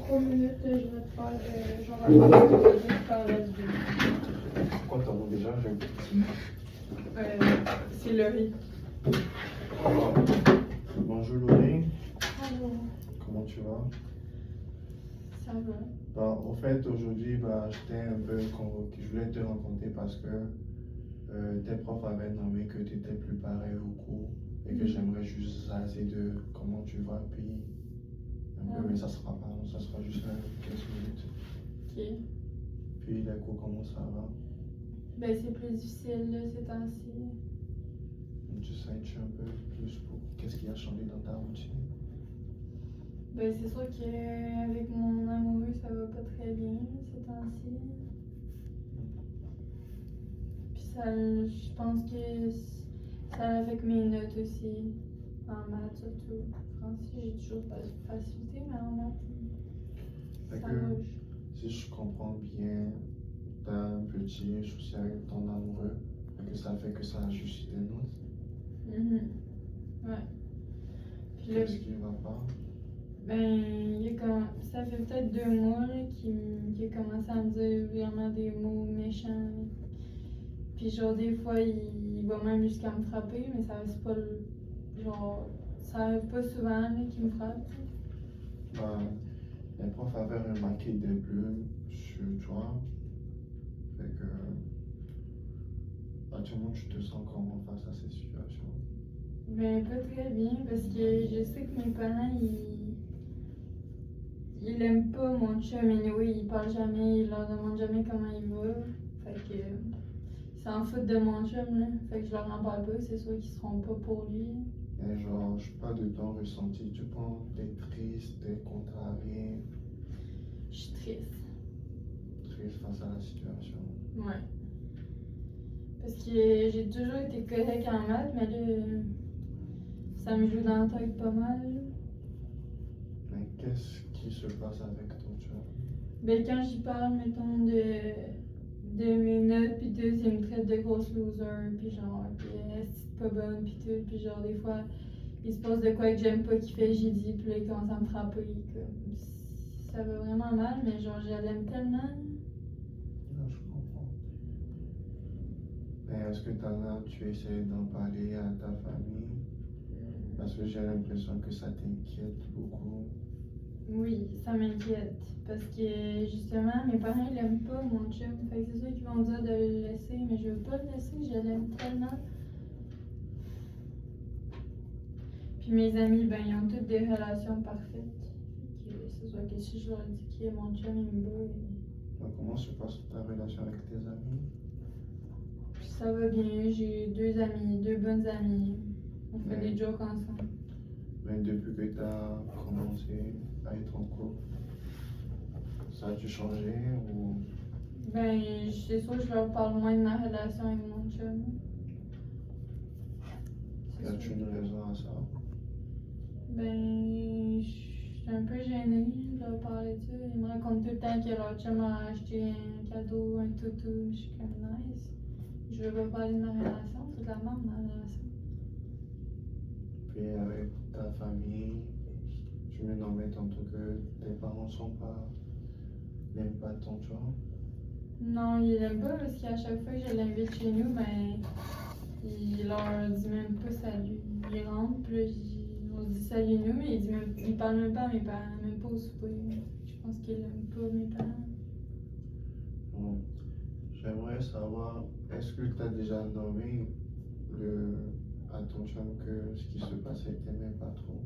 3 minutes, je vais te faire, genre, un peu de faire la vidéo. Pourquoi t'en as déjà un C'est le riz. Bonjour Laurie, Bonjour. comment tu vas? Ça va. Au fait, aujourd'hui, j'étais un peu convoqué. Je voulais te rencontrer parce que tes profs avaient nommé que tu étais plus pareil au cours et que j'aimerais juste jaser de comment tu vas, puis un peu, mais ça sera pas long, ça sera juste 15 minutes. Ok. Puis les cours, comment ça va? Ben, c'est plus difficile là, ces temps-ci. Tu sais un peu plus pour qu'est-ce qui a changé dans ta routine? Ben, c'est sûr qu'avec mon amoureux, ça va pas très bien ces temps-ci. Puis ça, je pense que ça affecte mes notes aussi. En maths surtout. En français, j'ai toujours pas de facilité, mais en maths, Fait ça que, roche. si je comprends bien, tu as un petit souci avec ton amoureux, et que ça fait que ça ajuste tes notes. Ouais. Puis là, Qu'est-ce qui va pas? ben, ça fait peut-être 2 mois là, qu'il a commencé à me dire vraiment des mots méchants. Puis genre, des fois, il va même jusqu'à me frapper, mais ça c'est pas genre, ça arrive pas souvent là, qu'il me frappe. Les profs avaient remarqué des bleus sur toi. Fait que, actuellement, tu te sens comment face à cette situation? Ben, pas très bien, parce que je sais que mes parents, ils aiment pas mon chum, et oui, ils parlent jamais, ils leur demandent jamais comment il va. Fait que, ils s'en foutent de mon chum, là. Fait que je leur en parle pas, c'est sûr qu'ils seront pas pour lui. Et genre, je parle de ton ressenti. Tu penses que t'es triste, t'es contrarié, Je suis triste. triste face à la situation. Ouais. Parce que j'ai toujours été correcte en maths, mais là, ça me joue dans la tête pas mal. Là. Mais qu'est-ce qui se passe avec ton chum? Ben, quand j'y parle, mettons, de mes notes, pis tout, il me traite de grosse loser, pis genre, pis c'est pas bonne, pis tout, pis genre, des fois, il se passe de quoi que j'aime pas qu'il fait, j'ai dit, pis là, il commence à me frapper, comme. Ça va vraiment mal, mais genre, je l'aime tellement. Non, je comprends. Mais est-ce que tu essaies d'en parler à ta famille? Parce que j'ai l'impression que ça t'inquiète beaucoup. Oui, ça m'inquiète. Parce que justement, mes parents ils l'aiment pas, mon chum. Fait que c'est sûr qu'ils vont me dire de le laisser, mais je veux pas le laisser, je l'aime tellement. Puis mes amis, ben, ils ont toutes des relations parfaites. Fait que c'est sûr que si je leur dis que mon chum il me bat, Donc, comment se passe ta relation avec tes amis? puis ça va bien. J'ai 2 amis, 2 bonnes amies. On fait Ouais. des jokes ensemble. Mais depuis que tu as commencé à être en couple, ça a-tu changé ou Ben, c'est sûr que je leur parle moins de ma relation avec mon chum. y a-tu une raison à ça? Ben, je suis un peu gênée de leur parler de ça. Ils me racontent tout le temps que leur chum a acheté un cadeau, un toutou. Je suis comme nice. Je veux pas parler de ma relation, c'est de la merde ma relation. Puis avec ta famille, tu me nommais tantôt que tes parents n'aiment pas ton chum. Non, ils l'aiment pas parce qu'à chaque fois que je l'invite chez nous, ben, il leur dit même pas salut. Il rentre, puis là, on se dit salut nous, mais il parle même pas à mes parents, même pas au souper. Je pense qu'il aime pas mes parents. Bon, j'aimerais savoir, est-ce que tu as déjà nommé à ton chum que ce qui se passait, tu n'aimais pas trop?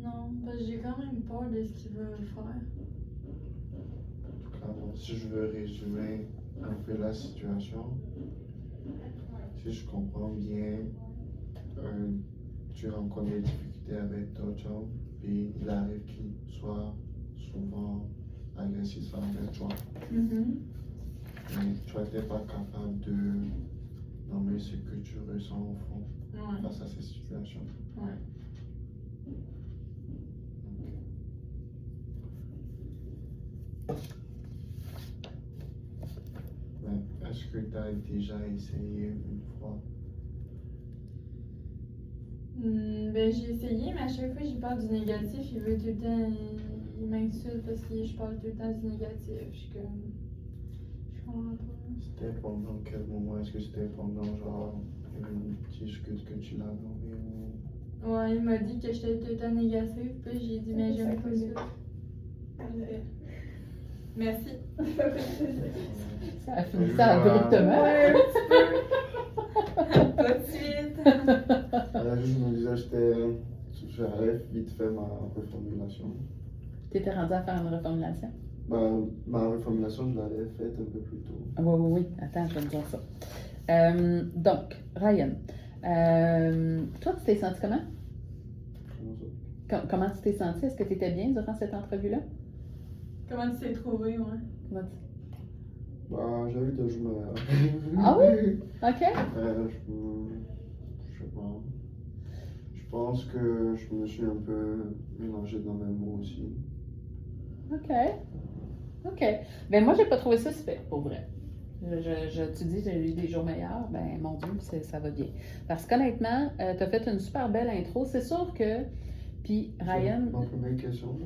Non, parce que j'ai quand même peur de ce qu'il va faire. Alors, si je veux résumer un peu la situation, si je comprends bien, tu rencontres des difficultés avec ton chum, puis il arrive qu'il soit souvent agressif envers toi. Mais toi, tu n'es pas capable de nommer ce que tu ressens au fond Ouais. face à ces situations. Ouais. Mais est-ce que tu as déjà essayé une fois? Ben, j'ai essayé, mais à chaque fois que j'y parle du négatif, il veut tout le temps. Il m'insulte parce que je parle tout le temps du négatif. Je suis comme. Je comprends pas. C'était pendant quel moment? Est-ce que c'était pendant genre une discute que tu l'as nommé ou. Ouais, il m'a dit que j'étais tout le temps négative, puis j'ai dit, mais j'aime pas ça. Parfait. Merci. Ça a fini ça abruptement. Ouais, un petit peu. Pas de suite. Je me disais, j'avais vite fait ma reformulation. T'étais rendu à faire une reformulation? Ma reformulation, je l'avais faite un peu plus tôt. Oui, oui, oui. Attends, je vais te dire ça. Donc, Ryan, toi, tu t'es senti comment? Comment ça? Comment tu t'es senti? Est-ce que tu étais bien durant cette entrevue-là? Comment tu t'es trouvé, ouais? Comment tu- J'ai eu de jouer. Ah oui? OK. Je sais pas. Je pense que je me suis un peu mélangé dans mes mots aussi. OK. OK. Ben moi, j'ai pas trouvé ça super, pour vrai. Tu dis, j'ai eu des jours meilleurs. Ben, mon Dieu, ça va bien. Parce qu'honnêtement, tu as fait une super belle intro. C'est sûr que. Puis, Ryan. Ma première question.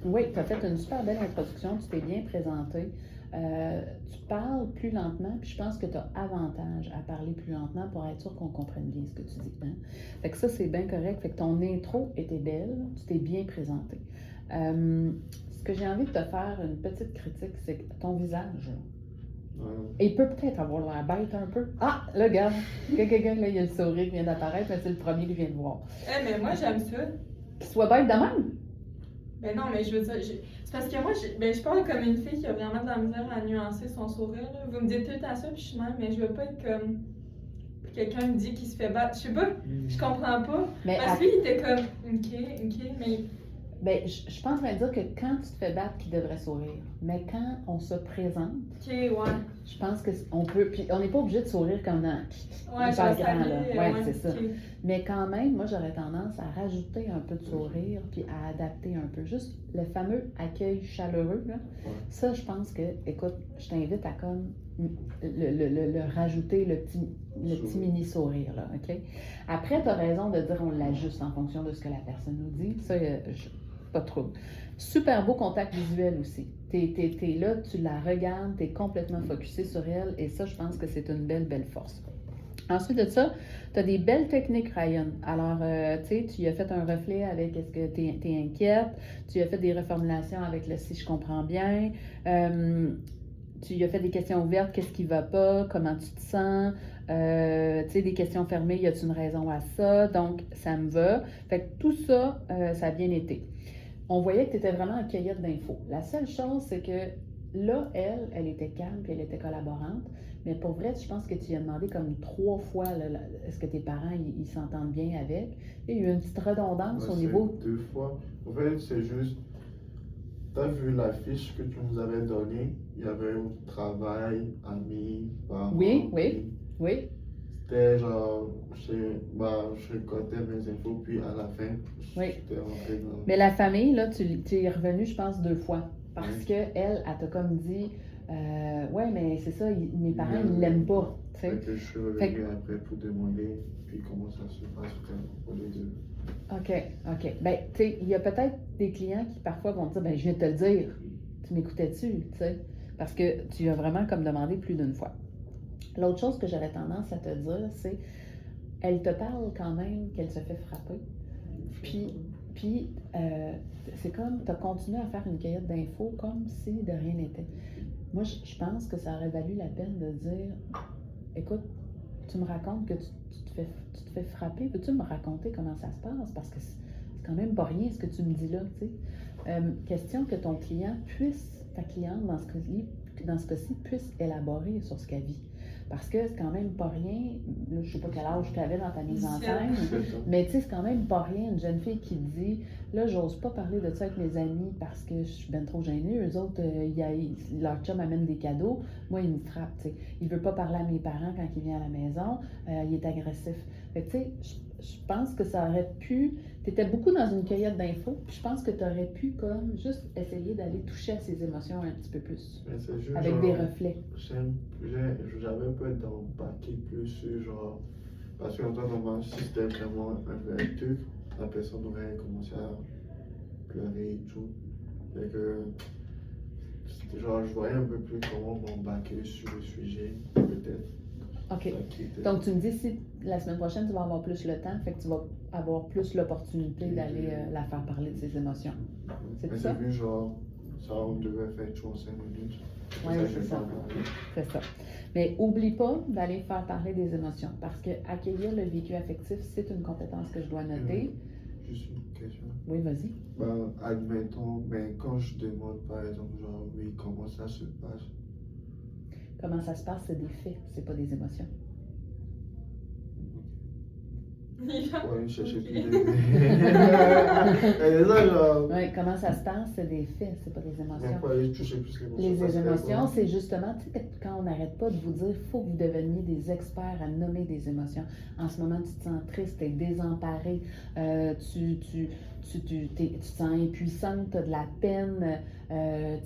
Oui, tu as fait une super belle introduction. Tu t'es bien présenté. Tu parles plus lentement, puis je pense que tu as avantage à parler plus lentement pour être sûr qu'on comprenne bien ce que tu dis. Hein? Fait que ça, c'est bien correct. Fait que ton intro était belle, tu t'es bien présenté. Ce que j'ai envie de te faire une petite critique, c'est que ton visage, là, Ouais. il peut peut-être avoir l'air bête un peu. Ah, là, regarde, là, il y a le sourire qui vient d'apparaître, mais c'est le premier que je viens de voir. Mais moi, j'aime ça. Qu'il soit bête de même? Ben non, mais je veux dire, c'est parce que moi, je parle comme une fille qui a vraiment de la misère à nuancer son sourire. Là. Vous me dites tout à ça, puis je suis même, mais je veux pas être comme. Quelqu'un me dit qu'il se fait battre. Je sais pas, je comprends pas. Mais Parce que lui, il était comme, ok, mais. ben, je suis pas en train de dire que quand tu te fais battre, qu'il devrait sourire. Mais quand on se présente, Ok, ouais. je pense qu'on peut. Puis on n'est pas obligé de sourire comme dans. Ouais, Hyper je vais grand, là. saluer, Ouais, c'est ça. ok. Mais quand même, moi, j'aurais tendance à rajouter un peu de sourire, puis à adapter un peu. Juste le fameux accueil chaleureux, là. Ouais. Ça, je pense que, écoute, je t'invite à comme le rajouter, le petit mini-sourire, là, OK? Après, tu as raison de dire on l'ajuste en fonction de ce que la personne nous dit. Ça, pas de trouble. Super beau contact visuel aussi. T'es là, tu la regardes, tu es complètement focusé sur elle, et ça, je pense que c'est une belle, belle force. Ensuite de ça, tu as des belles techniques, Ryan. Alors, tu sais, tu as fait un reflet avec est-ce que tu es inquiète, tu as fait des reformulations avec le si je comprends bien, tu as fait des questions ouvertes, qu'est-ce qui va pas, comment tu te sens, tu sais, des questions fermées, y a-t-il une raison à ça, donc ça me va. Fait que tout ça, ça a bien été. On voyait que tu étais vraiment en cueillette d'infos. La seule chose, c'est que là, elle était calme puis elle était collaborante. Mais pour vrai, je pense que tu lui as demandé comme 3 fois là, est-ce que tes parents ils s'entendent bien avec. Il y a eu une petite redondance au niveau. 2 fois. En fait, c'est juste. T'as vu la fiche que tu nous avais donnée? Il y avait un travail, amis, parents. Oui, oui, oui. C'était genre, je récoltais mes infos, puis à la fin, Oui. j'étais rentré dans. Mais la famille, là, tu es revenu, je pense, 2 fois. Parce Oui. qu'elle t'a comme dit, ouais, mais c'est ça, mes parents, ils l'aiment pas. Tu sais. Fait que je suis revenu après pour demander, puis comment ça se passe pour les deux. OK, OK. Ben, tu sais, il y a peut-être des clients qui parfois vont te dire, ben, je viens de te le dire. Tu m'écoutais-tu, tu sais? Parce que tu as vraiment comme demandé plus d'une fois. L'autre chose que j'aurais tendance à te dire, c'est, elle te parle quand même qu'elle se fait frapper. Puis c'est comme, tu as continué à faire une cueillette d'infos comme si de rien n'était. Moi, je pense que ça aurait valu la peine de dire, écoute, tu me racontes que tu te fais frapper, peux-tu me raconter comment ça se passe? Parce que c'est quand même pas rien ce que tu me dis là, tu sais. Question que ton client puisse, ta cliente dans ce cas-ci, puisse élaborer sur ce qu'elle vit. Parce que c'est quand même pas rien, là, je sais pas quel âge tu avais dans ta mise en scène, mais tu sais, c'est quand même pas rien une jeune fille qui dit, là, j'ose pas parler de ça avec mes amis parce que je suis ben trop gênée. Eux autres, leur chum amène des cadeaux, moi, il me frappe, tu sais. Il veut pas parler à mes parents quand il vient à la maison, il est agressif. Fait que tu sais, je pense que ça aurait pu, tu étais beaucoup dans une cueillette d'infos, puis je pense que tu aurais pu comme juste essayer d'aller toucher à ses émotions un petit peu plus, Mais c'est juste avec genre, des reflets. J'avais un peu d'empathie plus sur genre. Parce qu'en temps normal, si c'était vraiment un vrai truc, la personne aurait commencé à pleurer et tout. Fait que, genre, je voyais un peu plus comment m'embarquer sur le sujet, peut-être. OK. Qui était- Donc, tu me dis si la semaine prochaine, tu vas avoir plus le temps, fait que tu vas avoir plus l'opportunité d'aller la faire parler de ses émotions. C'est Mais ça? c'est vu, genre, ça, on devait faire toujours 5 minutes. Oui, Ça, je c'est vais ça. pas parler. C'est ça. Mais oublie pas d'aller faire parler des émotions parce que accueillir le vécu affectif, c'est une compétence que je dois noter. Juste une question. Oui, vas-y. Ben, admettons, ben, quand je demande, par exemple, genre, oui, comment ça se passe? Comment ça se passe, c'est des faits, c'est pas des émotions. Ouais, chercher Ok. plus Et ça, genre, Oui, comment ça se passe, c'est des faits, c'est pas des mais émotions. quoi, aller toucher plus l'émotion. Les ça serait émotions, bon. c'est justement, tu sais, quand on n'arrête pas de vous dire, il faut que vous deveniez des experts à nommer des émotions. En ce moment, tu te sens triste, tu es désemparé, tu te sens impuissante, tu as de la peine. Tu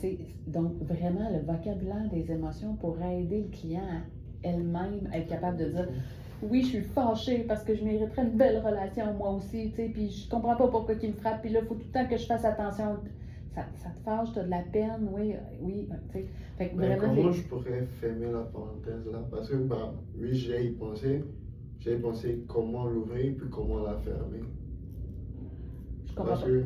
sais, donc, vraiment, le vocabulaire des émotions pour aider le client à elle-même être capable de dire oui, je suis fâchée parce que je mériterais une belle relation moi aussi, tu sais, puis je comprends pas pourquoi il me frappe, puis là, il faut tout le temps que je fasse attention. Ça te fâche, tu as de la peine, oui, tu sais. Fait que Ben, vraiment, comment je pourrais fermer la parenthèse là? Parce que, bah, oui, j'ai y pensé. J'ai pensé comment l'ouvrir puis comment la fermer. je comprends Parce pas. que,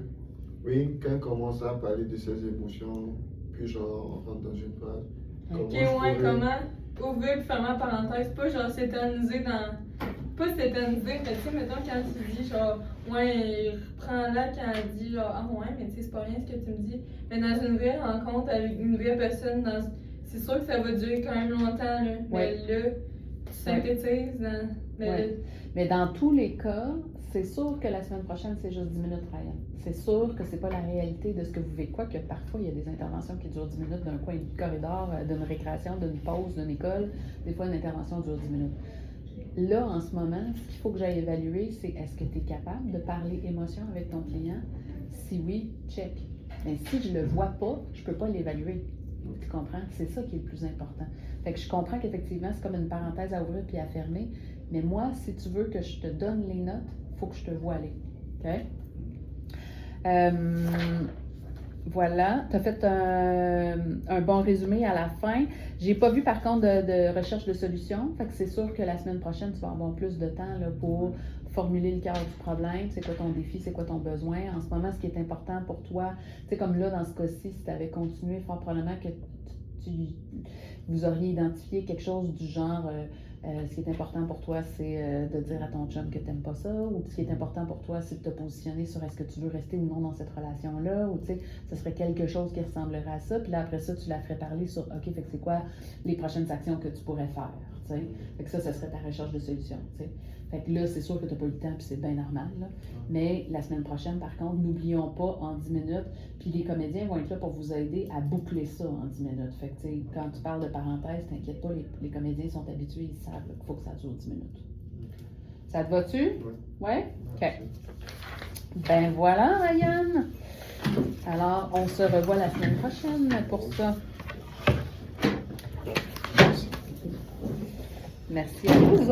oui, quand on commence à parler de ses émotions, puis genre, on rentre dans une phrase. Ok, Ok, je ouais, pourrais- comment ouvrir et fermer la parenthèse, pas genre s'éterniser dans. Pas s'éterniser, mais tu sais, mettons quand tu dis genre, ouais, reprends-la quand elle dit genre, ah ouais, mais tu sais, c'est pas rien ce que tu me dis. Mais dans une vraie rencontre avec une vraie personne, c'est sûr que ça va durer quand même longtemps, là. Mais là, tu synthétises dans. Mais Ouais. là, Mais dans tous les cas, c'est sûr que la semaine prochaine, c'est juste 10 minutes, Ryan. C'est sûr que c'est pas la réalité de ce que vous vivez. Quoique parfois, il y a des interventions qui durent 10 minutes d'un coin du corridor, d'une récréation, d'une pause, d'une école. Des fois, une intervention dure 10 minutes. Là, en ce moment, ce qu'il faut que j'aille évaluer, c'est est-ce que tu es capable de parler émotion avec ton client? Si oui, check. Mais si je le vois pas, je peux pas l'évaluer. Tu comprends? C'est ça qui est le plus important. Fait que je comprends qu'effectivement, c'est comme une parenthèse à ouvrir puis à fermer. Mais moi, si tu veux que je te donne les notes, il faut que je te vois aller. OK? Voilà, tu as fait un bon résumé à la fin. J'ai pas vu par contre de recherche de solution. Fait que c'est sûr que la semaine prochaine, tu vas avoir plus de temps là, pour formuler le cœur du problème. C'est quoi ton défi, c'est quoi ton besoin. En ce moment, ce qui est important pour toi, tu sais, comme là, dans ce cas-ci, si tu avais continué, fort probablement que vous auriez identifié quelque chose du genre ce qui est important pour toi, c'est de dire à ton chum que tu n'aimes pas ça, ou ce qui est important pour toi, c'est de te positionner sur est-ce que tu veux rester ou non dans cette relation-là, ou tu sais, ce serait quelque chose qui ressemblerait à ça, puis là après ça, tu la ferais parler sur OK, fait que c'est quoi les prochaines actions que tu pourrais faire, tu sais. Fait que ça serait ta recherche de solution, tu sais. Fait que là, c'est sûr que tu n'as pas eu le temps, puis c'est bien normal, là. Mais la semaine prochaine, par contre, n'oublions pas en 10 minutes, puis les comédiens vont être là pour vous aider à boucler ça en 10 minutes. Fait que, tu sais, quand tu parles de parenthèse, t'inquiète pas, les comédiens sont habitués, ils savent qu'il faut que ça dure 10 minutes. Ça te va-tu? Oui. Ouais? OK. Ben voilà, Ryan. Alors, on se revoit la semaine prochaine pour ça. Merci à vous.